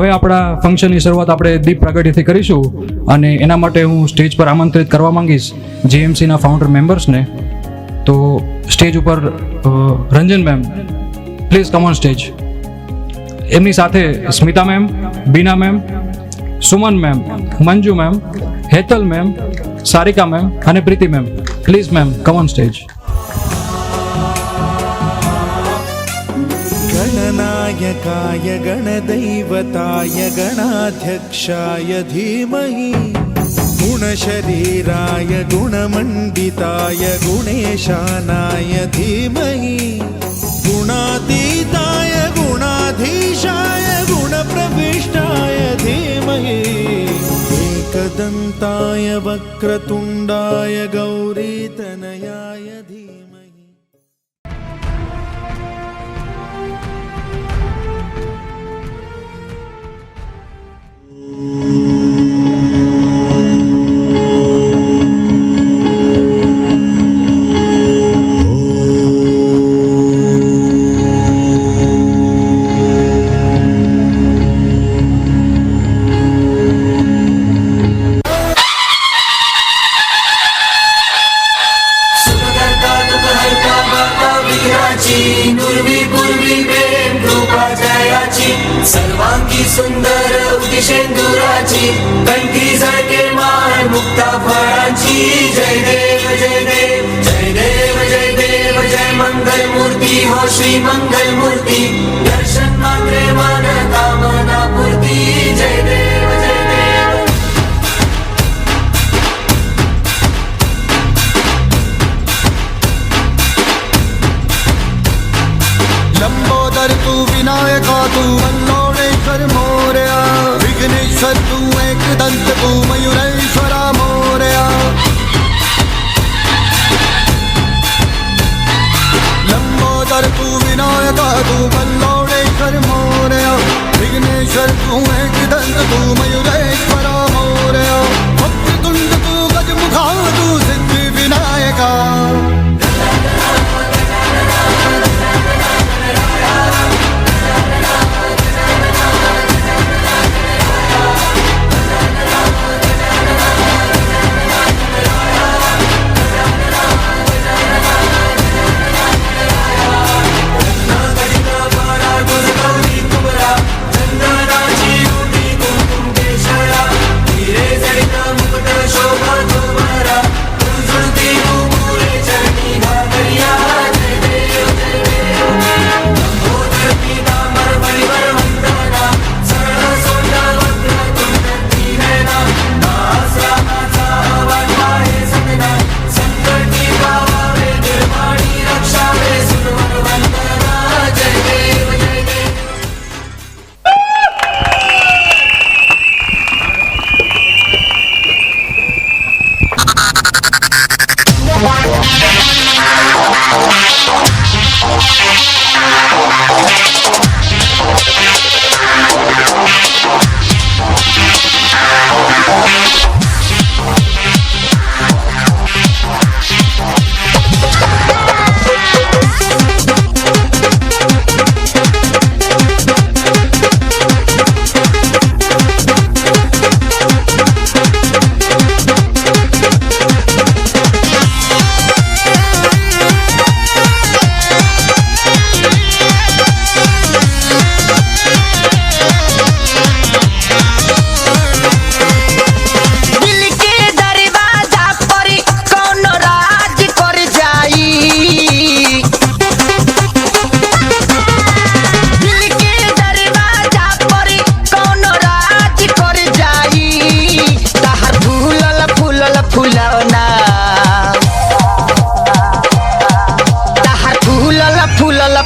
હવે આપણા ફંક્શનની શરૂઆત આપણે દીપ પ્રાગટ્યથી કરીશું અને એના માટે હું સ્ટેજ પર આમંત્રિત કરવા માંગીશ જેએમસીના ફાઉન્ડર મેમ્બર્સને. તો સ્ટેજ ઉપર Ranjan ma'am, please come on stage. એમની સાથે Smita ma'am, Bina ma'am, Suman ma'am, Manju ma'am, Hetal ma'am, Sarika ma'am અને Preeti ma'am. Please ma'am, come on stage. गणनायकाय गणदैवताय गणाध्यक्षाय धीमहि गुणशरीराय गुणमण्डिताय गुणेशानाय धीमहि गुणातीताय गुणाधीशाय गुणप्रविष्टाय धीमहि एकदन्ताय वक्रतुण्डाय गौरीतनयाय धीमहि. सर्वांगी सुंदर उदिशेंदुराची कंठी झळके माळ मुक्ता फळांची. जय देव जय देव जय देव जय देव जय मंगल मूर्ती हो श्री मंगल मूर्ती. दर्शन मात्रे मन कामना पूर्ती. जय देव जय देव. लंबोदर तू विनायका तू मल्लोळेश्वर मोरया. विघ्नेश्वर तू एकदंत तू मयुरेश्वरा मोरया. लंबोदर तू विनायका तू मल्लोळेश्वर मोरया. विघ्नेश्वर तू एकदंत तू मयुरेश्वरा मोरया. वक्रतुंड तू गजमुखा तू सिद्धी विनायका.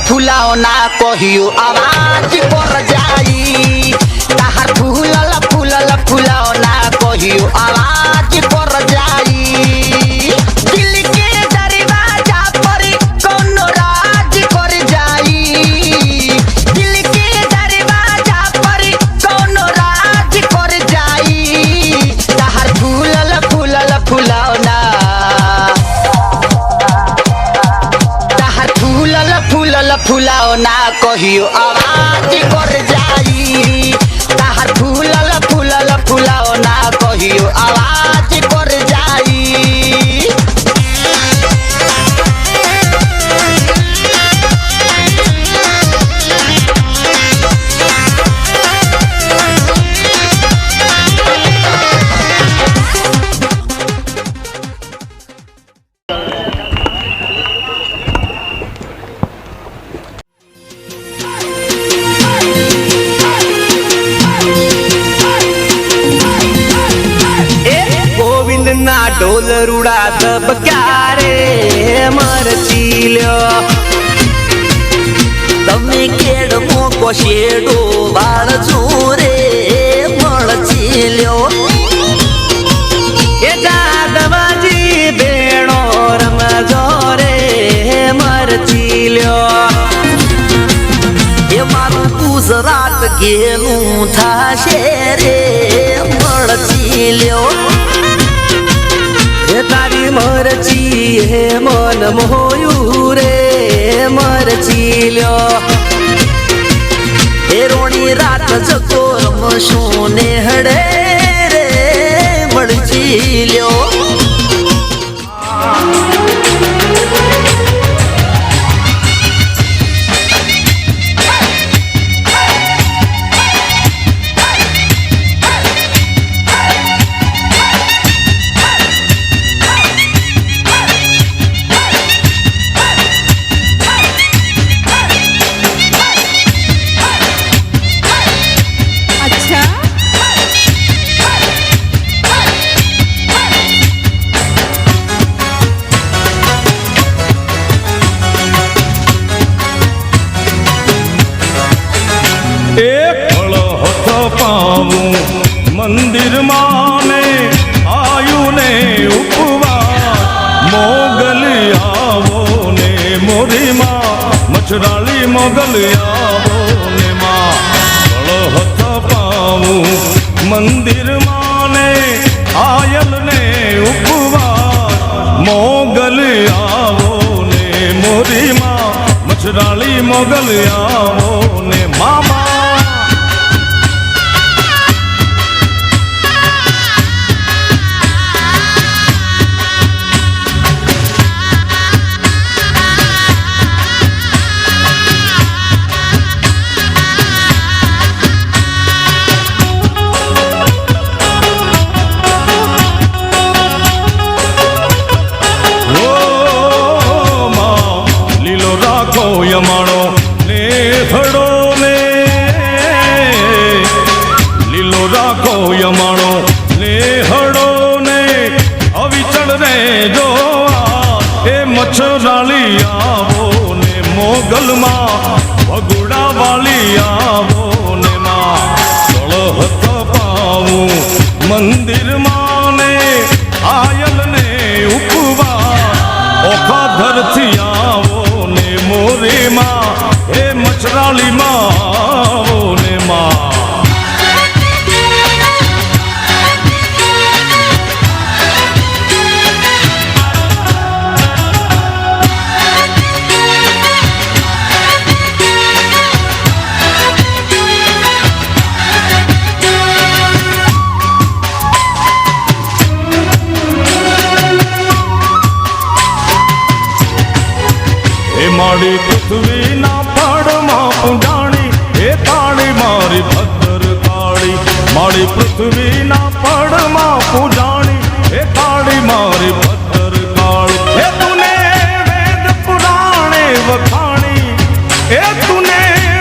फुलाओ ना कहियो आवाज पर जाई. ताहार फूलल फूलल फुलाओ ना कहियो आवाज पर जाई. दिल के दरवाजा पर कोनो राज कर जाई. दिल के दरवाजा पर कोनो राज कर जाई. ताहार फूलल फूलल फुलाओ ना फूलल फूलाओ ना कहियो आवाज कर जा. ગરુડા ધબક્યા રે મરચી લ્યો તમે કેડ મોકો શેડો વાળ રે મરચી લ્યો એ જાદવાજી બેણો રમજો રે મરચી લ્યો એ મારું ગુજરાત ગેલું થાશે રે મરચી લ્યો એ તારી મરચી હે મન મોયું રે મરચી લ્યો એ રોણી રાત જતો રમશું ને હડે રે મરચી લ્યો મંદિર માને આયુ ને ઉપવા મોગલ આવો ને મોરી માં મછરાળી મોગલ આવો ને માં હથ પાવું મંદિર માને આયલ ને ઉપવા મોગલ આવો ને મોરી માં મછરાળી મોગલ આવો ને મામા યમાણો ને હડો ને લીલો રાખો યમાણો ને હડો ને અવિચળ રે જોવા એ મચ્છરાળી આવો ને મોગલમાં ભગુડા વાળી આવો ને માં હથ પાવું મંદિરમાં ને આયલ ને ઉપવા ઓખા ધરથી આવો મોરી માં હે મછરાળી માં આવો ને માં મારી પૃથ્વીના પડમાં પૂજાણી એ કાળી મારી ભદ્ર કાળી મારી પૃથ્વીના પડમાં પૂજાણી એ કાળી મારી ભદ્ર કાળી એ તુને વેદ પુરાણે વખાણી એ તુને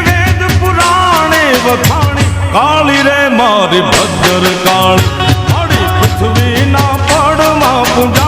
વેદ પુરાણે વખાણી કાળી રે મારી ભદ્ર કાળી મારી પૃથ્વીના પડમાં પૂજા